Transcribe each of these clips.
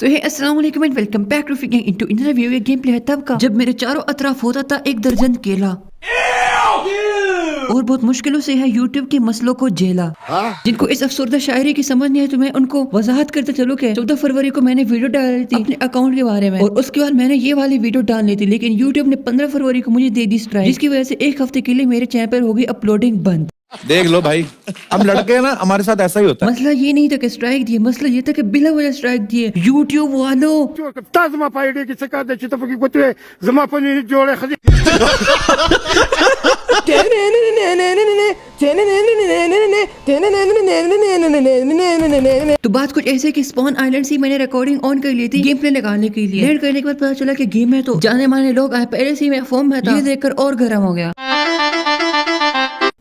तो हे अस्सलाम वालेकुम एंड वेलकम बैक टू फिगिंग इनटू अनदर वीडियो। ये गेम प्ले है तब का जब मेरे चारों अतराफ होता था एक दर्जन केला और बहुत मुश्किलों से है यूट्यूब के मसलों को झेला। जिनको इस अफसरदा शायरी की समझ नहीं है तो मैं उनको वजाहत करते चलूं कि 14 फरवरी को मैंने वीडियो डाली थी अपने अकाउंट के बारे में और उसके बाद मैंने ये वाली वीडियो डालनी थी, लेकिन यूट्यूब ने 15 फरवरी को मुझे दे दी स्ट्राइक, जिसकी वजह से एक हफ्ते के लिए मेरे चैनल पर होगी अपलोडिंग बंद। देख लो भाई, हम लड़के ना हमारे साथ ऐसा ही होता है। मसला ये नहीं था कि स्ट्राइक दिए, मसला ये था कि बिला वजह स्ट्राइक दिए यूट्यूब वालों। तो बात कुछ ऐसे कि स्पॉन आइलैंड से मैंने रिकॉर्डिंग ऑन कर ली थी गेम प्ले लगाने के लिए। लैंड करने के बाद पता चला कि गेम में तो जाने माने लोग आए, पहले से ही मैं फॉर्म में था, ये देखकर और गर्म हो गया।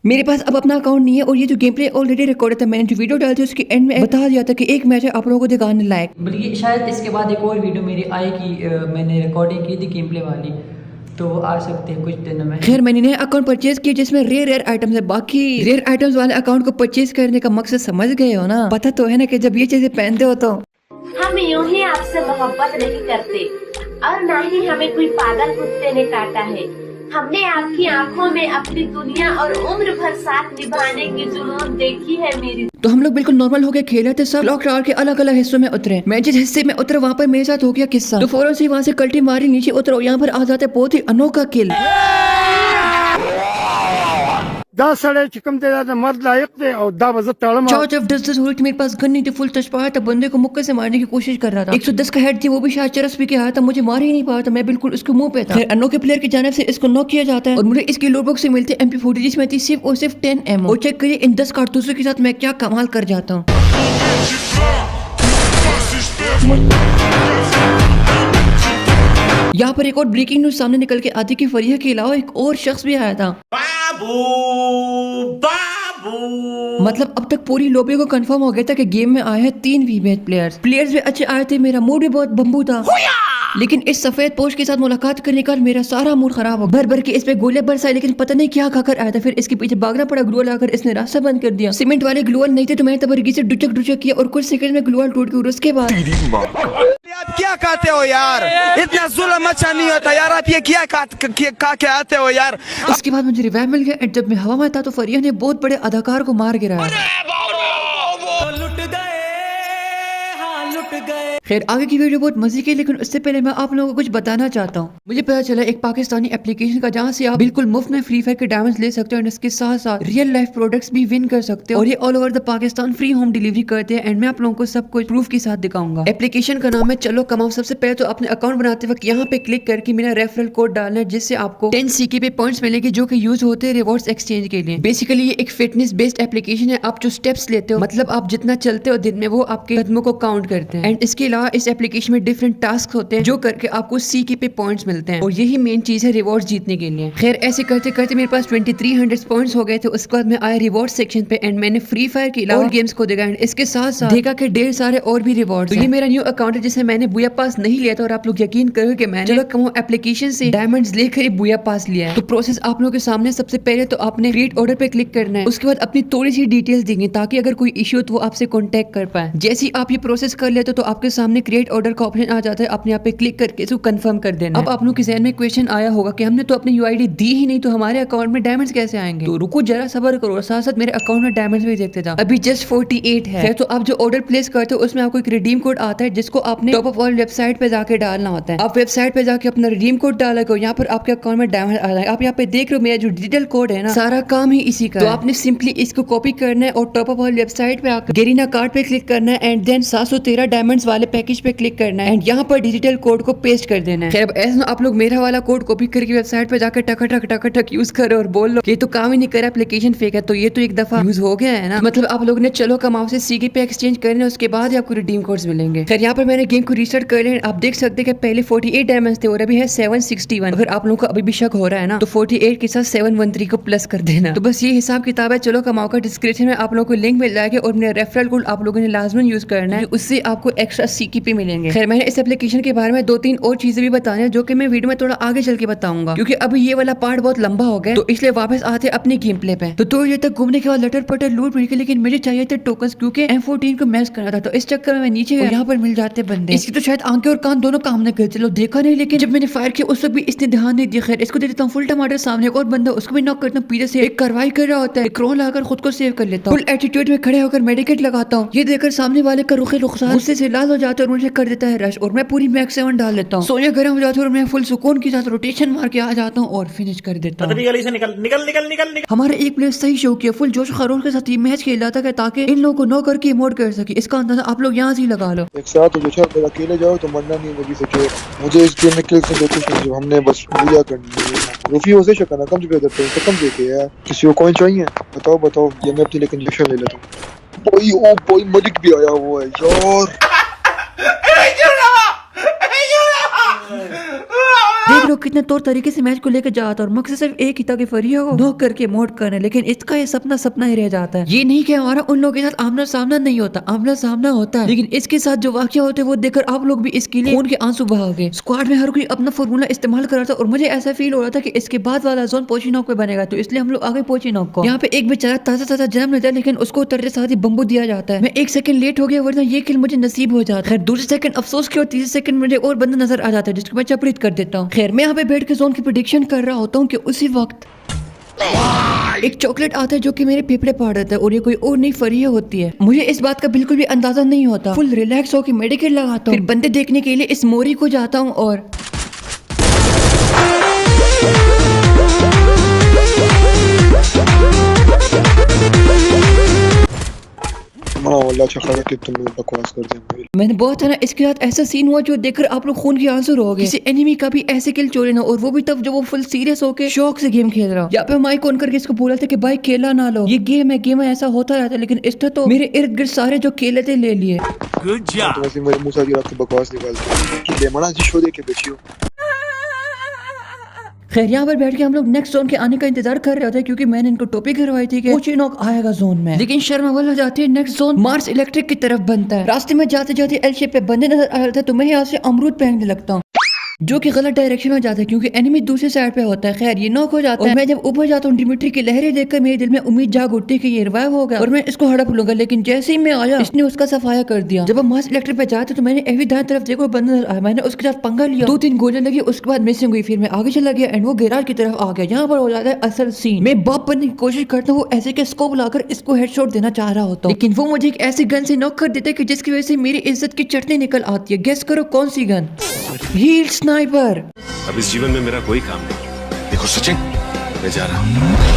मेरे पास अब अपना अकाउंट नहीं है और ये जो गेम प्ले ऑलरेडी रिकॉर्ड था, मैंने जो वीडियो डाली थी उसके एंड में बता दिया था कि एक मैच है आप लोगों को दिखाने लायक, बल्कि शायद इसके बाद एक और वीडियो मेरी आएगी। मैंने रिकॉर्डिंग की थी गेम प्ले वाली, तो आ सकते हैं कुछ दिन में। खैर मैंने नया अकाउंट परचेज किया जिसमें रेयर आइटम्स है। बाकी रेयर आइटम्स वाले अकाउंट को परचेज करने का मकसद समझ गए हो ना? पता तो है ना कि जब ये चीजें पहनते हो तो हम यूं ही आपसे मोहब्बत नहीं करते और ना ही हमें कोई पागल कुत्ते ने काटा है। हमने आपकी आंखों में अपनी दुनिया और उम्र भर साथ निभाने की जुनून देखी है मेरी। तो हम लोग बिल्कुल नॉर्मल हो गए, खेल रहे थे, सब लॉक टावर के अलग अलग हिस्सों में उतरे। मैं जिस हिस्से में उतरा वहाँ पर मेरे साथ हो गया किस्सा, तो फौरन से वहाँ से कल्टी मारी नीचे उतरो, यहाँ पर आ जाते बहुत ही अनोखा किल। मेरे पास गन नहीं थी, फुल तशपाया था, बंदे को मुक्के से मारने की कोशिश कर रहा था। 110 का हेड थी, वो भी शायद चरस पी के आया था, मुझे मार ही नहीं पाया था, मैं बिल्कुल उसके मुंह पे था। फिर अनोखे प्लेयर की जानिब से इसको नॉक किया जाता है और मुझे इसकी लोडबॉक्स से मिलती है MP40 जिसमें थी सिर्फ और सिर्फ 10 एमओ। और चेक करिए इन 10 कारतूसों के साथ मैं क्या कमाल कर जाता हूँ। यहाँ पर एक और ब्रेकिंग न्यूज सामने निकल के आती कि फरिया के अलावा एक और शख्स भी आया था। मतलब अब तक पूरी लॉबी को कंफर्म हो गया था कि गेम में आए हैं 3 वीमेट प्लेयर्स भी अच्छे आए थे, मेरा मूड भी बहुत बम्बू था। लेकिन इस सफेद पोश के साथ मुलाकात करने का मेरा सारा मूड खराब हो, भर भर के इस पे गोले बरसाए, लेकिन पता नहीं क्या खाकर आया था। फिर इसके पीछे भागना पड़ा, ग्लूअल आकर इसने रास्ता बंद कर दिया। सीमेंट वाले ग्लूअल नहीं थे तो मैंने तबरगी से डुचक किया और कुछ सेकंड में ग्लूअल टूट गया। उसके बाद आप क्या कहते हो यार, इतना जुल्म अच्छा नहीं होता यार, आप ये क्या क्या आते हो यार। उसके बाद मुझे रिवाइव मिल गया। जब मैं हवा में था तो फरिया ने बहुत बड़े अदाकार को मार गिराया। खैर आगे की वीडियो बहुत मजे की, लेकिन उससे पहले मैं आप लोगों को कुछ बताना चाहता हूँ। मुझे पता चला एक पाकिस्तानी एप्लीकेशन का जहाँ से आप बिल्कुल मुफ्त में फ्री फायर के डायमंड्स ले सकते हो और इसके साथ साथ रियल लाइफ प्रोडक्ट्स भी विन कर सकते हो और ये all over the Pakistan free home delivery करते हैं। एंड मैं आप लोगों को सब कुछ प्रूफ के साथ दिखाऊंगा। एप्लीकेशन का नाम है चलो कमाओ। सबसे पहले तो अपने अकाउंट बनाते वक्त यहाँ पे क्लिक करके मेरा रेफरल कोड डालना है, जिससे आपको 10 CK पे पॉइंट्स मिलेंगे जो कि यूज होते हैं रिवॉर्ड्स एक्सचेंज के लिए। बेसिकली ये एक फिटनेस बेस्ड एप्लीकेशन है। आप जो स्टेप्स लेते हो, मतलब आप जितना चलते हो दिन में, वो आपके कदमों को काउंट करते हैं। एंड इसके अलावा इस एप्लीकेशन में डिफरेंट टास्क होते हैं जो करके आपको CK पे पॉइंट्स मिलते हैं और यही मेन चीज है रिवॉर्ड जीतने के लिए। खैर ऐसे करते करते मेरे पास 2300 पॉइंट्स हो गए थे। उसके बाद मैं आया रिवॉर्ड सेक्शन पे एंड मैंने फ्री फायर के अलावा गेम्स को देखा एंड इसके साथ साथ देखा कि ढेर सारे और भी रिवॉर्ड। तो ये मेरा न्यू अकाउंट है जिसमें मैंने बुया पास नहीं लिया था और आप लोग यकीन करोगे कि मैंने चलो कमो एप्लीकेशन से डायमंड्स लेकर ही बुया पास लिया है। तो प्रोसेस आप लोगों के सामने। सबसे पहले तो आपने क्रिएट ऑर्डर पे क्लिक करना है, उसके बाद अपनी थोड़ी सी डिटेल्स देंगे ताकि अगर कोई इश्यू हो तो वो आपसे कॉन्टेक्ट कर पाए। जैसे ही आप ये प्रोसेस कर लेते हो तो आपके सामने क्रिएट ऑर्डर का ऑप्शन आ जाता है, अपने यहाँ पे क्लिक करके इसको कंफर्म कर देना। अब आप लोगों के ज़हन में क्वेश्चन आया होगा कि हमने तो अपनी UID दी ही नहीं, तो हमारे अकाउंट में डायमंड्स कैसे आएंगे? तो रुको जरा सब्र करो, साथ साथ मेरे अकाउंट में डायमंड्स भी देखते जाओ। अभी जस्ट 48 है। तो आप जो ऑर्डर प्लेस करते हो उसमें आपको एक रिडीम कोड आता है जिसको आपने टॉप अप वाली वेबसाइट पे जाके डालना होता है। आप वेबसाइट पे जाके अपना रिडीम कोड डाला करो, यहाँ पर आपके अकाउंट में डायमंड आ जाएगा। आप यहाँ पे देख रहे हो मेरा जो डिजिटल कोड है ना, सारा काम ही इसी का। तो आपने सिंपली इसको कॉपी करना है और टॉप अप वाली वेबसाइट पे आकर गेरीना कार्ड पे क्लिक करना है एंड देन 713 डायमंड्स वाले पैकेज पे क्लिक करना है एंड यहाँ पर डिजिटल कोड को पेस्ट कर देना है। खैर ऐसा आप लोग मेरा वाला कोड कॉपी करके वेबसाइट पे जाकर टक यूज करो और बोल लो ये तो काम ही नहीं कर एप्लीकेशन फेक है। तो ये तो एक दफा यूज हो गया है ना, मतलब आप लोग ने चलो कमाओ से CK पे एक्सचेंज करना, उसके बाद ही आपको रिडीम कोड्स मिलेंगे। खैर यहाँ पर मैंने गेम को रिस्टार्ट कर लिया। आप देख सकते हैं कि पहले 48 डायमंड्स थे और अभी है 761। अगर आप लोगों को अभी भी शक हो रहा है ना तो 48 के साथ 713 को प्लस कर देना। तो बस ये हिसाब किताब है। चलो कमाओ का डिस्क्रिप्शन में आप लोगों को लिंक मिल जाएगा और मेरा रेफरल कोड आप लोगों ने लाजमन यूज करना है, उससे आपको आपको एक्स्ट्रा CKP मिलेंगे। खैर मैंने इस एप्लीकेशन के बारे में 2-3 और चीजें भी बताने हैं जो कि मैं वीडियो में थोड़ा आगे चल के बताऊंगा, क्योंकि अभी ये वाला पार्ट बहुत लंबा हो गया, तो इसलिए वापस आते अपनी गेम प्ले पे। तो थोड़ी देर तक घूमने के बाद लटर पटर लूट मिल के, लेकिन मुझे चाहिए थे टोकन, क्योंकि M14 को मैच करना था। तो इस चक्कर में मैं नीचे गया, यहाँ पर मिल जाते बंदे। इसकी तो शायद आंखें और कान दोनों काम नहीं कर, चलो देखा नहीं, लेकिन जब मैंने फायर किया उस वक्त भी इसने ध्यान नहीं दिया। खैर इसको दे देता हूँ फुल टमाटर। सामने एक और बंदा, उसको भी नॉक करता हूँ। पीछे से एक कार्रवाई कर रहा होता है, क्रोन लगाकर खुद को सेव कर लेता हूँ। फुल एटीट्यूड में खड़े होकर मेडिकेट लगाता हूँ। ये देखकर सामने वाले का रुखे रुखसार गुस्से से लाल हो जाता है और मुझे कर देता है रश, और मैं पूरी मैक्स 7 डाल लेता हूँ। सोनिया गर्म हो जाता है और मैं फुल सुकून के साथ रोटेशन मार के आ जाता हूँ और फिनिश कर देता हूँ। गली से निकल निकल निकल निकल निकल। हमारा एक प्लेयर सही शो किया, फुल जोश खरोश के साथ ये मैच खेला था ताकि इन लोगों को नो करके इमोट कर सके। इसका अंदाजा आप लोग यहाँ से ही लगा लो। एक साथ हो जाओ, अगर अकेले जाओ तो मरना नहीं मुझे सके। मुझे इस गेम में किल से जो कुछ नहीं, हमने बस पूजा करनी है। रूफी हो से शकना कम से कम देखे यार, किसी को कॉइन चाहिए बताओ बताओ, ये मैं अपनी लेकिन इंजेक्शन ले लेता हूँ। ओए ओ बॉय मेडिक भी आया हुआ है यार। देख लो कितने तौर तरीके से मैच को लेकर जाता है और मकसद सिर्फ एक ही था कि फरिया को नॉक करके मोड करना, लेकिन इसका ये सपना सपना ही रह जाता है। ये नहीं कि हमारा उन लोगों के साथ आमना सामना नहीं होता, आमना सामना होता है, लेकिन इसके साथ जो वाकया होते हैं वो देखकर आप लोग भी इसके लिए खून के आंसू बहाओगे। स्क्वाड में हर कोई अपना फॉर्मूला इस्तेमाल कर रहा था और मुझे ऐसा फील हो रहा था कि इसके बाद वाला जोन पोचिनॉक पे बनेगा, तो इसलिए हम लोग आगे पोचिनॉक को। यहाँ पे एक बेचारा ताजा ताजा जन्म लेता है, लेकिन उसको उतरते साथ ही बम्बू दिया जाता है। मैं 1 सेकंड लेट हो गया, वरना ये किल मुझे नसीब हो जाता है। दूसरे सेकंड अफसोस के और तीसरे सेकंड मुझे और बंदा नजर आ जाता है जिसको मैं चपड़ित कर देता हूँ। खैर मैं यहाँ पे बैठ के जोन की प्रेडिक्शन कर रहा होता हूँ कि उसी वक्त एक चॉकलेट आता है जो कि मेरे फेफड़े फाड़ देता है, और ये कोई और नहीं फरिया होती है। मुझे इस बात का बिल्कुल भी अंदाजा नहीं होता। फुल रिलैक्स होकर मेडिकेट लगाता हूँ, फिर बंदे देखने के लिए इस मोरी को जाता हूँ और कि तुम लोग बकवास कर देंगे। मैंने बहुत सारा इसके साथ ऐसा सीन हुआ जो देखकर आप लोग खून के आंसू रहोगे। किसी एनिमी का भी ऐसे किल चोरी ना, और वो भी तब जब वो फुल सीरियस होके शौक से गेम खेल रहा हो। यहाँ पे माइक ऑन करके इसको बोला था कि भाई खेला ना लो, ये गेम है ऐसा होता रहता है, लेकिन इसने तो मेरे इर्द गिर्द सारे जो खेले थे ले लिए। तो वैसे मेरे मुंह से रात को बकवास निकालते हैं। मना जी शो देख के बेचियो। खैर यहाँ पर बैठ के हम लोग नेक्स्ट जोन के आने का इंतजार कर रहे थे, क्योंकि मैंने इनको टोपी करवाई थी कि पोचिनॉक आएगा जोन में, लेकिन शर्मा हो जाती है। नेक्स्ट जोन मार्स इलेक्ट्रिक की तरफ बनता है। रास्ते में जाते जाते एल शेप पे बंदे नजर आ रहे थे, तो मैं यहाँ से अमरूद फेंकने लगता हूँ, जो कि गलत डायरेक्शन में जाता है क्योंकि एनिमी दूसरी साइड पे होता है। खैर ये नॉक हो जाता है। मैं जब ऊपर जाता हूँ डिमिट्री की लहरें देखकर मेरे दिल में उम्मीद जाग उठती है कि ये रिवाइव होगा और मैं इसको हड़प लूंगा, लेकिन जैसे ही मैं आया इसने उसका सफाया कर दिया। जब हम मास इलेक्ट्रिक पे जाते तो मैंने एवी दाएं तरफ देखो बंदा नजर आया, मैंने उसके साथ पंगा लिया, 2-3 गोलियां लगी, उसके बाद मिसिंग हुई। फिर मैं आगे चला गया एंड वो गैराज की तरफ आ गया। यहाँ पर हो जाता है असल सीन। मैं बाप बनने की कोशिश करता हूँ, ऐसे के स्कोप लाकर इसको हेडशॉट देना चाह रहा होता हूँ, लेकिन वो मुझे एक ऐसी गन से नॉक कर देता है कि जिसकी वजह से मेरी इज्जत की चटनी निकल आती है। गेस करो कौन सी गन? Heal sniper. अब इस जीवन में मेरा कोई काम नहीं। देखो सचिन, मैं जा रहा हूँ।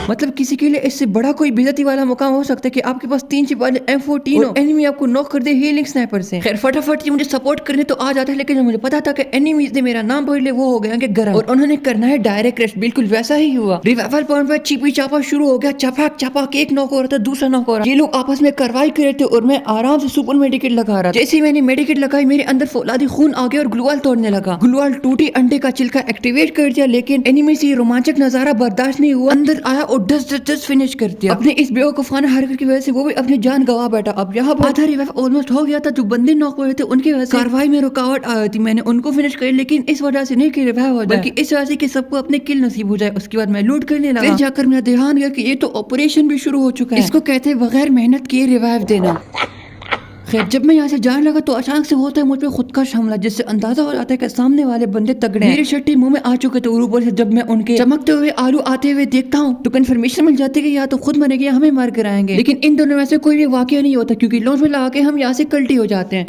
मतलब किसी के लिए इससे बड़ा कोई बेइज्जती वाला मुकाम हो सकता है कि आपके पास 3 चिपाले M14 हो, एनिमी आपको नॉक कर दे हीलिंग स्नाइपर से। खैर फटाफट ये मुझे सपोर्ट करने तो आ जाता है, लेकिन मुझे पता था कि एनिमीज ने मेरा नाम पढ़ लिया, वो हो गया गरम और उन्होंने करना है डायरेक्ट रश। बिल्कुल वैसा ही हुआ। रिवाइवल पॉइंट पर चिपी चापा शुरू हो गया, चपाक चपाक, एक नॉक हो रहा था, दूसरा नॉक हो रहा। ये लोग आपस में कार्रवाई कर रहे थे और मैं आराम से सुपर मेडिकेट लगा रहा। जैसे ही मैंने मेडिकेट लगाई मेरे अंदर फौलादी खून आ गया और ग्लूवाल तोड़ने लगा। ग्लूवाल टूटी, अंडे का छिलका एक्टिवेट कर दिया, लेकिन एनिमी से रोमांचक नजारा बर्दाश्त नहीं हुआ। अंदर आया और डस फिनिश कर दिया। अपने इस बेवकूफाना हरकत की वजह से वो भी अपनी जान गवा बैठा। अब यहाँ पर आधा रिवाइव ऑलमोस्ट हो गया था। जो बंदे नॉक हुए थे उनकी वजह से कार्रवाई में रुकावट आ रही थी। मैंने उनको फिनिश कर, लेकिन इस वजह से नहीं कि रिवाइव हो जाए, बल्कि इस वजह से कि सबको अपने किल नसीब हो जाए। उसके बाद मैं लूट करने लगा। फिर जाकर मेरा ध्यान गया कि ये तो ऑपरेशन भी शुरू हो चुका है। इसको कहते हैं बगैर मेहनत किए रिवाइव देना। खैर जब मैं यहाँ से जाने लगा तो अचानक से होता है मुझ पे खुदकश हमला, जिससे अंदाजा हो जाता है कि सामने वाले बंदे तगड़े हैं। मेरे शट्टी मुंह में आ चुके थे और ऊपर से जब मैं उनके चमकते हुए आलू आते हुए देखता हूँ तो कंफर्मेशन मिल जाती है कि या तो खुद मरेंगे या हमें मार कर आएंगे। लेकिन इन दोनों में से कोई भी वाकया नहीं होता क्योंकि लॉन्च में लगा के हम यहाँ से कल्टी हो जाते हैं।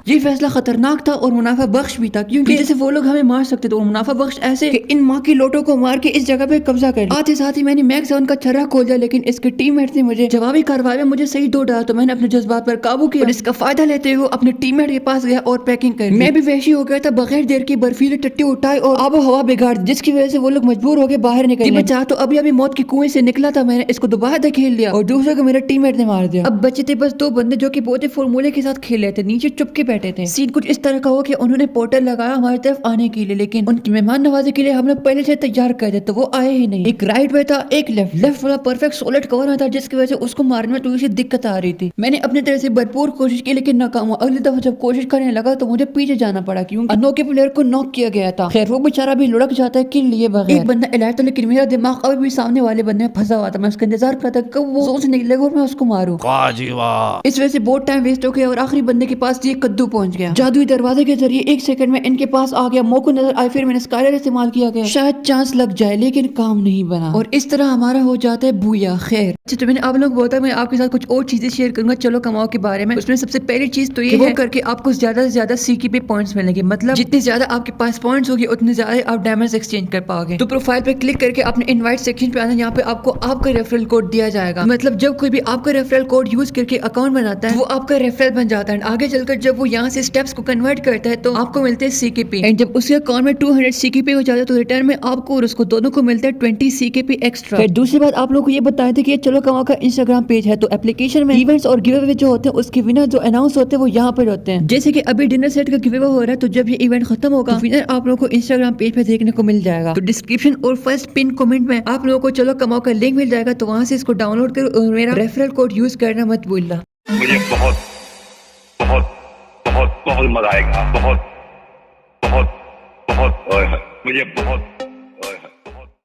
ये फैसला खतरनाक था और मुनाफा बख्श भी था, क्योंकि जैसे वो लोग हमें मार सकते थे और मुनाफा बख्श ऐसे कि इन माँ की लोटों को मार के इस जगह पे कब्जा कर लिया। आते साथ ही मैंने मैक्स 7 का छर्रा खोल दिया, लेकिन इसके टीममेट ने मुझे जवाबी कार्रवाई में मुझे सही दो डाला, तो मैंने अपने जज्बात पर काबू किया और इसका फायदा लेते हुए अपने टीममेट के पास गया और पैकिंग कर। मैं भी वैसी हो गया था, बगैर देर की बर्फीली टट्टी उठाई और आबो हवा बिगाड़, जिसकी वजह से वो लोग मजबूर हो गए बाहर निकलने। बचा तो अभी मौत की कुएं से निकला था, मैंने इसको दोबारा धकेल लिया और दूसरे को मेरे टीममेट ने मार दिया। अब बचे थे बस 2 बंदे जो कि बहुत ही फॉर्मूले के साथ खेल रहे थे। नीचे चुप के बैठे थे। सीन कुछ इस तरह का हुआ कि उन्होंने पोर्टल लगाया हमारी तरफ आने के लिए, लेकिन उनकी मेहमान नवाजी के लिए हम लोग पहले से तैयार कर देते, वो आए ही नहीं। एक राइट में था, एक लेफ्ट वाला परफेक्ट सोलिड कवर में था, जिसकी वजह से उसको मारने में थोड़ी सी दिक्कत आ रही थी। मैंने अपने तरह से भरपूर कोशिश की लेकिन नाकाम हुआ। अगली दफा जब कोशिश करने लगा तो मुझे पीछे जाना पड़ा क्योंकि अनोखे प्लेयर को नॉक किया गया था। खैर वो बेचारा भी लुढ़क जाता है किल लिए बगैर। एक बंदा अलर्ट था लेकिन मेरा दिमाग अभी भी सामने वाले बंदे में फंसा हुआ था। मैं उसका इंतजार कर रहा था कब वो जोन से निकलेगा और मैं उसको मारूं। इस वजह से बहुत टाइम वेस्ट हो गया और आखिरी बंदे के पास ये कद्दू पहुंच गया। जादुई दरवाजे के जरिए 1 सेकंड में इनके पास आ गया। मौका नजर आया, फिर मैंने स्काइलर इस्तेमाल किया गया, शायद चांस लग जाए लेकिन काम नहीं बना और इस तरह हमारा हो जाता है बूया। खैर तो मैंने आप लोग बोला मैं आपके साथ कुछ और चीजें शेयर करूंगा चलो कमाओ के बारे में। उसमें सबसे पहली चीज तो ये है करके आपको ज्यादा से ज्यादा सीकीपी पॉइंट्स मिलेंगे। मतलब जितने ज्यादा आपके पास पॉइंट्स होगी उतने ज्यादा आप डायमंड्स एक्सचेंज कर पाओगे। तो प्रोफाइल पे क्लिक करके अपने इनवाइट सेक्शन पे आना, यहाँ पे आपको आपका रेफरल कोड दिया जाएगा। मतलब जब कोई भी आपका रेफरल कोड यूज करके अकाउंट बनाता है वो आपका रेफरल बन जाता है। आगे चलकर जब वो यहाँ से स्टेप्स को कन्वर्ट करता है तो आपको मिलते हैं सीकेपी। एंड जब उसके अकाउंट में 200 सीकेपी हो जाता है तो रिटर्न में आपको और उसको दोनों को मिलता है 20 सीकेपी एक्स्ट्रा। फिर दूसरी बात आप लोग को ये बताए थे कि चलो कमाओ का इंस्टाग्राम पेज है, तो एप्लीकेशन में इवेंट्स और गिव अवे जो होते हैं उसके विनर जो अनाउंस होते हैं वो यहाँ पर होते हैं। जैसे कि अभी डिनर सेट का गिव अवे हो रहा है, तो जब ये इवेंट खत्म होगा तो विनर आप लोगों को इंस्टाग्राम पेज पे देखने को मिल जाएगा। तो डिस्क्रिप्शन और फर्स्ट पिन कमेंट में आप लोगों को चलो कमाओ का लिंक मिल जाएगा, तो वहाँ से इसको डाउनलोड करो और मेरा रेफरल कोड यूज करना मत भूलना। मुझे बहुत बहुत बहुत बहुत मजा आएगा। बहुत बहुत बहुत मुझे बहुत